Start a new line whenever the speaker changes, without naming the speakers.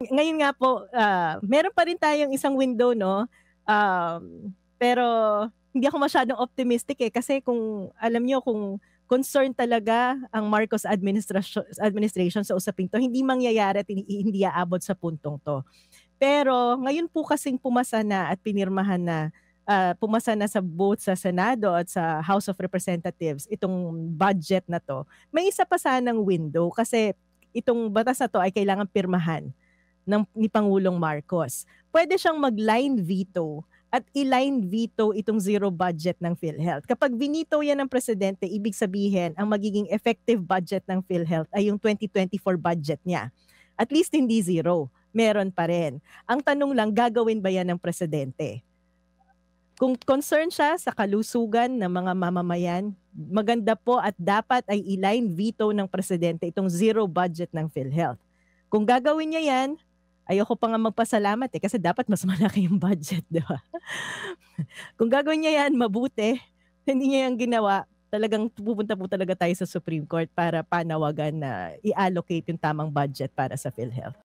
Ngayon nga po, meron pa rin tayong isang window 'no, pero hindi ako masyadong optimistic, eh, kasi kung alam niyo kung concern talaga ang Marcos administration sa usaping 'to, hindi mangyayari at hindi aabot sa puntong 'to. Pero ngayon po kasing pumasa na at pinirmahan na, pumasa na sa both sa Senado at sa House of Representatives itong budget na 'to, may isa pa sanang window kasi itong batas na 'to ay kailangang pirmahan ni Pangulong Marcos. Puwede siyang mag-line veto at i-line veto itong zero budget ng PhilHealth. Kapag vinito 'yan ng presidente, ibig sabihin ang magiging effective budget ng PhilHealth ay yung 2024 budget niya. At least hindi zero, meron pa rin. Ang tanong lang, gagawin ba 'yan ng presidente? Kung concern siya sa kalusugan ng mga mamamayan, maganda po at dapat ay i-line veto ng presidente itong zero budget ng PhilHealth. Kung gagawin niya 'yan, ayoko pa nga magpasalamat, eh, kasi dapat mas malaki yung budget, 'di ba? Kung gagawin niya 'yan mabuti, hindi niya 'yan ginawa, talagang pupunta po talaga tayo sa Supreme Court para panawagan na i-allocate yung tamang budget para sa PhilHealth.